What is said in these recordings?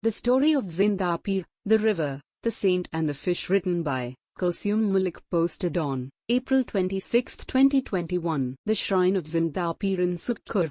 The story of Zinda Pir, the river, the saint and the fish, written by Kulsum Malik, posted on April 26, 2021. The shrine of Zinda Pir in Sukkur.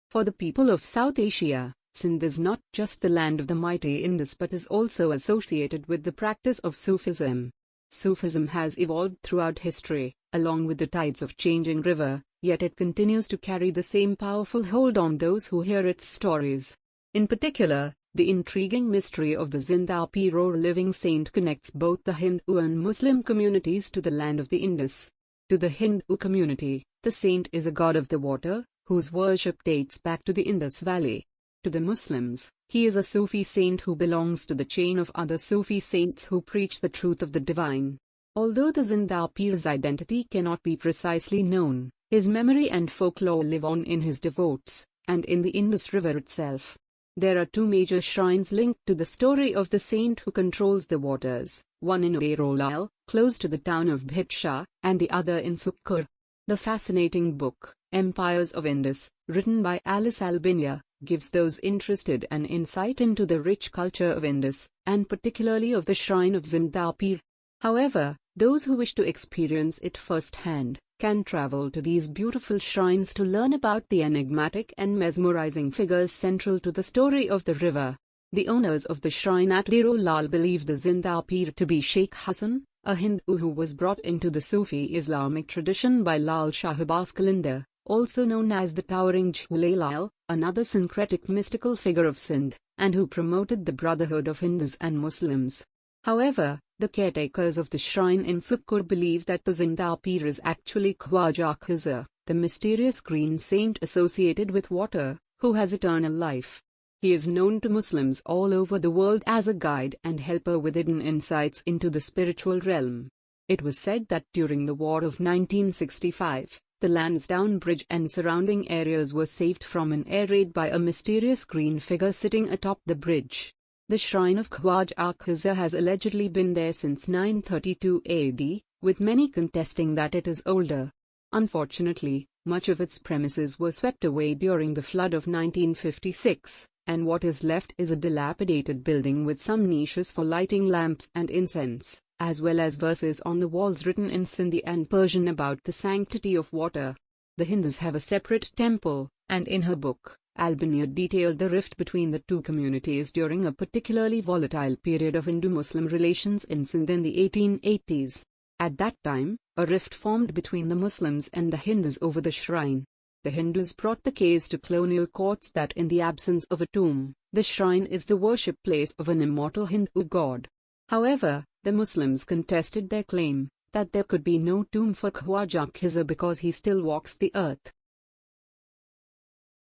For the people of South Asia, Sindh is not just the land of the mighty Indus but is also associated with the practice of Sufism. Sufism has evolved throughout history, along with the tides of changing river, yet it continues to carry the same powerful hold on those who hear its stories. In particular, the intriguing mystery of the Zinda Pir or living saint connects both the Hindu and Muslim communities to the land of the Indus. To the Hindu community, the saint is a god of the water, whose worship dates back to the Indus Valley. To the Muslims, he is a Sufi saint who belongs to the chain of other Sufi saints who preach the truth of the divine. Although the Zinda Pir's identity cannot be precisely known, his memory and folklore live on in his devotees, and in the Indus River itself. There are two major shrines linked to the story of the saint who controls the waters, one in Airolal, close to the town of Bhitsha, and the other in Sukkur. The fascinating book, Empires of Indus, written by Alice Albinia, gives those interested an insight into the rich culture of Indus, and particularly of the shrine of Zinda Pir. However, those who wish to experience it firsthand can travel to these beautiful shrines to learn about the enigmatic and mesmerizing figures central to the story of the river. The owners of the shrine at Airolal believe the Zinda Pir to be Sheikh Hassan, a Hindu who was brought into the Sufi Islamic tradition by Lal Shah Abbas Qalandar, also known as the Towering Jhulalal, another syncretic mystical figure of Sindh, and who promoted the brotherhood of Hindus and Muslims. However, the caretakers of the shrine in Sukkur believe that the Zinda Pir is actually Khwaja Khizr, the mysterious green saint associated with water, who has eternal life. He is known to Muslims all over the world as a guide and helper with hidden insights into the spiritual realm. It was said that during the War of 1965, the Lansdowne Bridge and surrounding areas were saved from an air raid by a mysterious green figure sitting atop the bridge. The shrine of Khwaja Khizr has allegedly been there since 932 AD, with many contesting that it is older. Unfortunately, much of its premises were swept away during the flood of 1956, and what is left is a dilapidated building with some niches for lighting lamps and incense, as well as verses on the walls written in Sindhi and Persian about the sanctity of water. The Hindus have a separate temple, and in her book, Albinia detailed the rift between the two communities during a particularly volatile period of Hindu-Muslim relations in Sindh in the 1880s. At that time, a rift formed between the Muslims and the Hindus over the shrine. The Hindus brought the case to colonial courts that in the absence of a tomb, the shrine is the worship place of an immortal Hindu god. However, the Muslims contested their claim that there could be no tomb for Khwaja Khizr because he still walks the earth.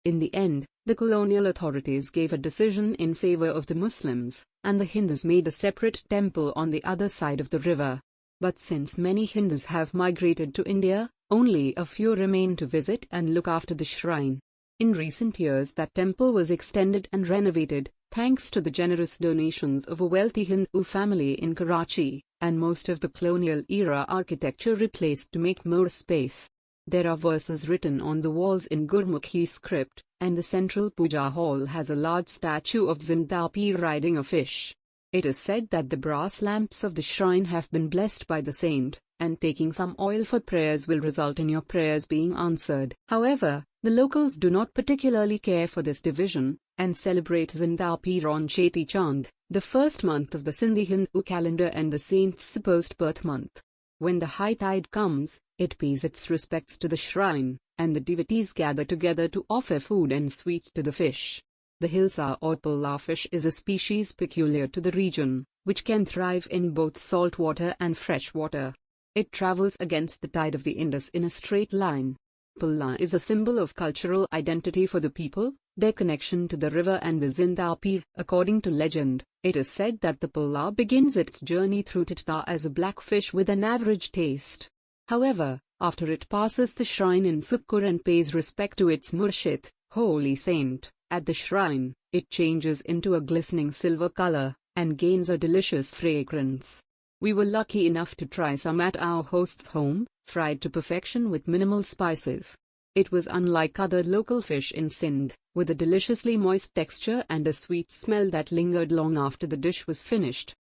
In the end, the colonial authorities gave a decision in favor of the Muslims, and the Hindus made a separate temple on the other side of the river. But since many Hindus have migrated to India, only a few remain to visit and look after the shrine. In recent years, that temple was extended and renovated, thanks to the generous donations of a wealthy Hindu family in Karachi, and most of the colonial-era architecture replaced to make more space. There are verses written on the walls in Gurmukhi script, and the central puja hall has a large statue of Zinda Pir riding a fish. It is said that the brass lamps of the shrine have been blessed by the saint, and taking some oil for prayers will result in your prayers being answered. However, the locals do not particularly care for this division, and celebrate Zinda Pir on Cheti Chand, the first month of the Sindhi Hindu calendar and the saint's supposed birth month. When the high tide comes, it pays its respects to the shrine, and the devotees gather together to offer food and sweets to the fish. The hilsa or pulla fish is a species peculiar to the region, which can thrive in both salt water and fresh water. It travels against the tide of the Indus in a straight line. Pulla is a symbol of cultural identity for the people, their connection to the river and the Zinda Pir. According to legend, it is said that the pulla begins its journey through Tita as a black fish with an average taste. However, after it passes the shrine in Sukkur and pays respect to its Murshid, holy saint, at the shrine, it changes into a glistening silver color, and gains a delicious fragrance. We were lucky enough to try some at our host's home, fried to perfection with minimal spices. It was unlike other local fish in Sindh, with a deliciously moist texture and a sweet smell that lingered long after the dish was finished.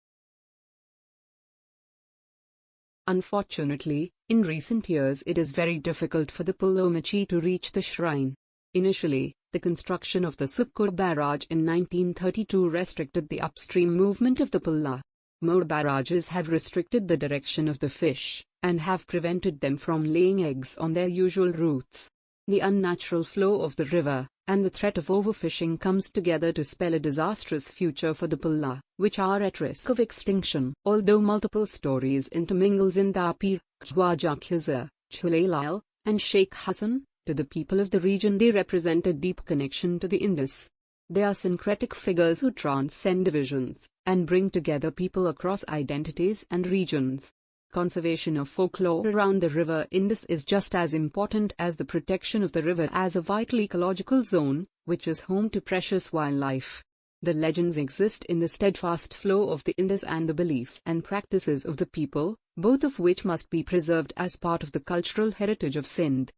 Unfortunately, in recent years it is very difficult for the Pulomachi to reach the shrine. Initially, the construction of the Sukkur barrage in 1932 restricted the upstream movement of the Pulla. More barrages have restricted the direction of the fish, and have prevented them from laying eggs on their usual routes. The unnatural flow of the river, and the threat of overfishing comes together to spell a disastrous future for the Pulla, which are at risk of extinction. Although multiple stories intermingle Zinda Pir, Khwaja Khizr, Chulailal, and Sheikh Hassan, to the people of the region they represent a deep connection to the Indus. They are syncretic figures who transcend divisions, and bring together people across identities and regions. Conservation of folklore around the river Indus is just as important as the protection of the river as a vital ecological zone, which is home to precious wildlife. The legends exist in the steadfast flow of the Indus and the beliefs and practices of the people, both of which must be preserved as part of the cultural heritage of Sindh.